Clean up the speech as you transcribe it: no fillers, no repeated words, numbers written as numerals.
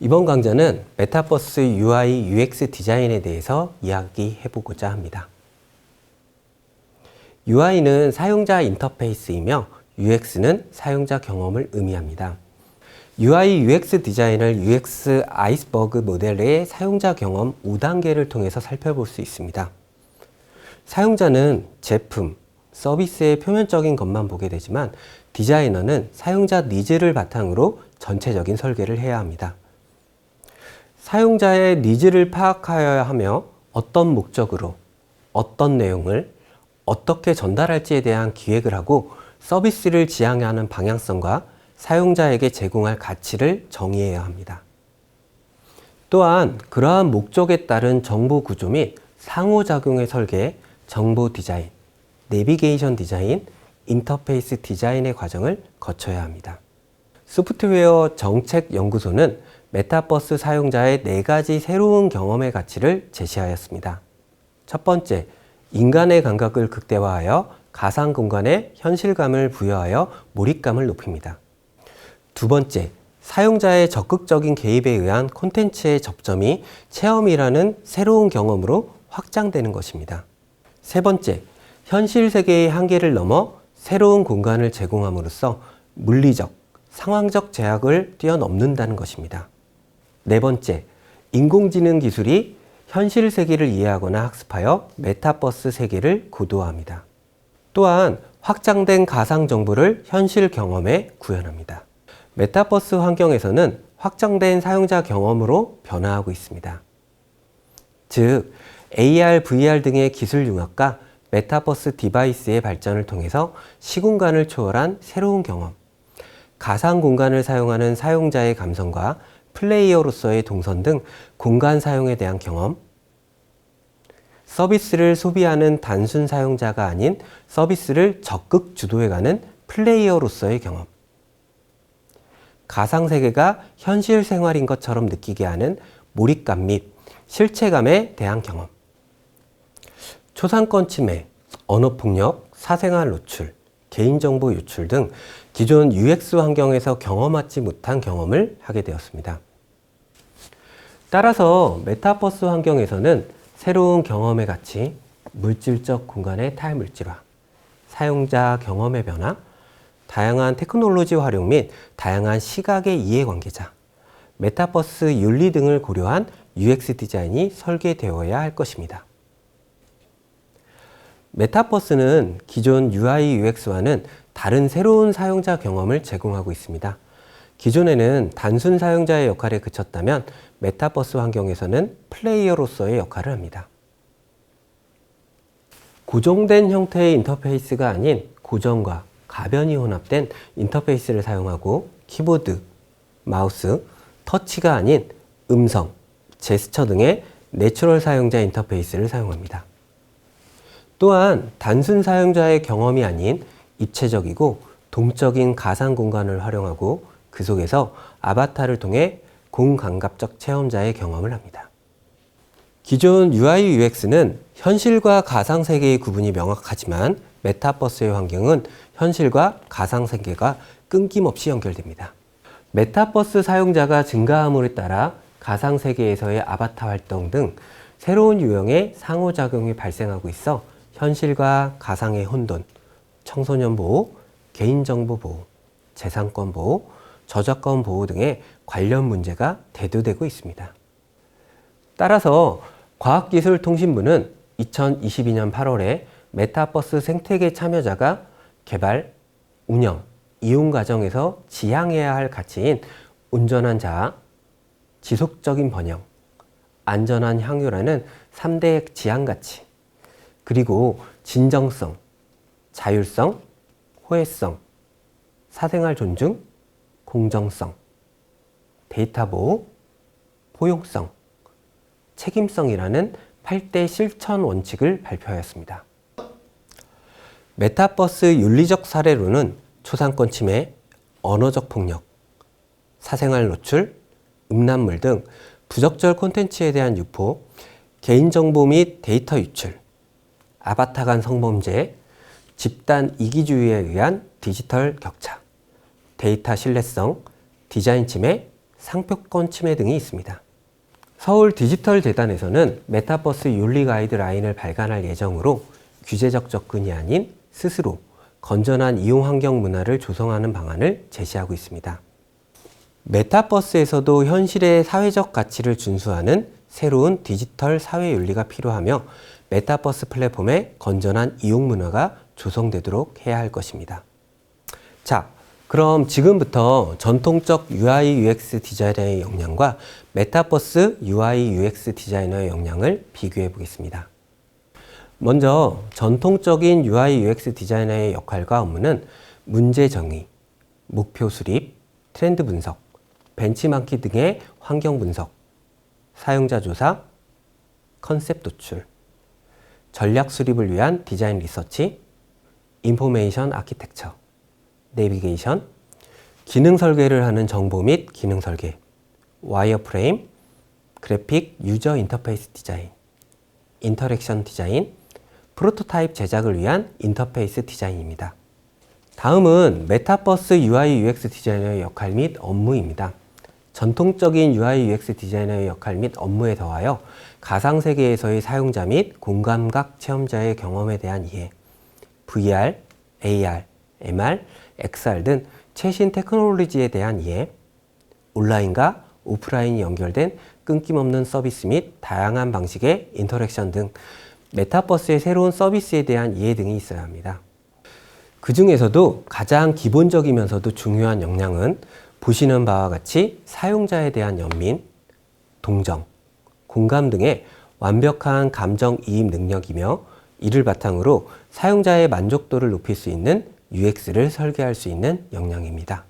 이번 강좌는 메타버스 UI, UX 디자인에 대해서 이야기해보고자 합니다. UI는 사용자 인터페이스이며 UX는 사용자 경험을 의미합니다. UI, UX 디자인을 UX 아이스버그 모델의 사용자 경험 5단계를 통해서 살펴볼 수 있습니다. 사용자는 제품, 서비스의 표면적인 것만 보게 되지만 디자이너는 사용자 니즈를 바탕으로 전체적인 설계를 해야 합니다. 사용자의 니즈를 파악하여야 하며 어떤 목적으로, 어떤 내용을 어떻게 전달할지에 대한 기획을 하고 서비스를 지향하는 방향성과 사용자에게 제공할 가치를 정의해야 합니다. 또한 그러한 목적에 따른 정보 구조 및 상호작용의 설계, 정보 디자인, 내비게이션 디자인, 인터페이스 디자인의 과정을 거쳐야 합니다. 소프트웨어 정책연구소는 메타버스 사용자의 4가지 새로운 경험의 가치를 제시하였습니다. 첫 번째, 인간의 감각을 극대화하여 가상 공간에 현실감을 부여하여 몰입감을 높입니다. 두 번째, 사용자의 적극적인 개입에 의한 콘텐츠의 접점이 체험이라는 새로운 경험으로 확장되는 것입니다. 세 번째, 현실 세계의 한계를 넘어 새로운 공간을 제공함으로써 물리적, 상황적 제약을 뛰어넘는다는 것입니다. 네 번째, 인공지능 기술이 현실 세계를 이해하거나 학습하여 메타버스 세계를 고도화합니다. 또한 확장된 가상 정보를 현실 경험에 구현합니다. 메타버스 환경에서는 확장된 사용자 경험으로 변화하고 있습니다. 즉, AR, VR 등의 기술 융합과 메타버스 디바이스의 발전을 통해서 시공간을 초월한 새로운 경험, 가상 공간을 사용하는 사용자의 감성과 플레이어로서의 동선 등 공간 사용에 대한 경험, 서비스를 소비하는 단순 사용자가 아닌 서비스를 적극 주도해가는 플레이어로서의 경험, 가상세계가 현실 생활인 것처럼 느끼게 하는 몰입감 및 실체감에 대한 경험, 초상권 침해, 언어폭력, 사생활 노출, 개인정보 유출 등 기존 UX 환경에서 경험하지 못한 경험을 하게 되었습니다. 따라서 메타버스 환경에서는 새로운 경험의 가치, 물질적 공간의 탈물질화, 사용자 경험의 변화, 다양한 테크놀로지 활용 및 다양한 시각의 이해관계자, 메타버스 윤리 등을 고려한 UX 디자인이 설계되어야 할 것입니다. 메타버스는 기존 UI, UX와는 다른 새로운 사용자 경험을 제공하고 있습니다. 기존에는 단순 사용자의 역할에 그쳤다면 메타버스 환경에서는 플레이어로서의 역할을 합니다. 고정된 형태의 인터페이스가 아닌 고정과 가변이 혼합된 인터페이스를 사용하고 키보드, 마우스, 터치가 아닌 음성, 제스처 등의 내추럴 사용자 인터페이스를 사용합니다. 또한 단순 사용자의 경험이 아닌 입체적이고 동적인 가상 공간을 활용하고 그 속에서 아바타를 통해 공감각적 체험자의 경험을 합니다. 기존 UI, UX는 현실과 가상 세계의 구분이 명확하지만 메타버스의 환경은 현실과 가상 세계가 끊김없이 연결됩니다. 메타버스 사용자가 증가함으로 따라 가상 세계에서의 아바타 활동 등 새로운 유형의 상호작용이 발생하고 있어 현실과 가상의 혼돈, 청소년 보호, 개인정보 보호, 재산권 보호, 저작권 보호 등의 관련 문제가 대두되고 있습니다. 따라서 과학기술통신부는 2022년 8월에 메타버스 생태계 참여자가 개발, 운영, 이용 과정에서 지향해야 할 가치인 온전한 자아, 지속적인 번영, 안전한 향유라는 3대 지향가치, 그리고 진정성, 자율성, 호혜성, 사생활 존중, 공정성, 데이터 보호, 포용성, 책임성이라는 8대 실천 원칙을 발표하였습니다. 메타버스 윤리적 사례로는 초상권 침해, 언어적 폭력, 사생활 노출, 음란물 등 부적절 콘텐츠에 대한 유포, 개인정보 및 데이터 유출, 아바타 간 성범죄, 집단 이기주의에 의한 디지털 격차, 데이터 신뢰성, 디자인 침해, 상표권 침해 등이 있습니다. 서울 디지털재단에서는 메타버스 윤리 가이드라인을 발간할 예정으로 규제적 접근이 아닌 스스로 건전한 이용 환경 문화를 조성하는 방안을 제시하고 있습니다. 메타버스에서도 현실의 사회적 가치를 준수하는 새로운 디지털 사회 윤리가 필요하며 메타버스 플랫폼의 건전한 이용 문화가 조성되도록 해야 할 것입니다. 자, 그럼 지금부터 전통적 UI UX 디자이너의 역량과 메타버스 UI UX 디자이너의 역량을 비교해 보겠습니다. 먼저 전통적인 UI UX 디자이너의 역할과 업무는 문제 정의, 목표 수립, 트렌드 분석, 벤치마킹 등의 환경 분석, 사용자 조사, 컨셉 도출, 전략 수립을 위한 디자인 리서치, 인포메이션 아키텍처, 내비게이션, 기능 설계를 하는 정보 및 기능 설계, 와이어프레임, 그래픽 유저 인터페이스 디자인, 인터랙션 디자인, 프로토타입 제작을 위한 인터페이스 디자인입니다. 다음은 메타버스 UI UX 디자이너의 역할 및 업무입니다. 전통적인 UI UX 디자이너의 역할 및 업무에 더하여 가상세계에서의 사용자 및 공감각 체험자의 경험에 대한 이해, VR, AR, MR, XR 등 최신 테크놀로지에 대한 이해, 온라인과 오프라인이 연결된 끊김없는 서비스 및 다양한 방식의 인터랙션 등 메타버스의 새로운 서비스에 대한 이해 등이 있어야 합니다. 그 중에서도 가장 기본적이면서도 중요한 역량은 보시는 바와 같이 사용자에 대한 연민, 동정, 공감 등의 완벽한 감정이입 능력이며 이를 바탕으로 사용자의 만족도를 높일 수 있는 UX를 설계할 수 있는 역량입니다.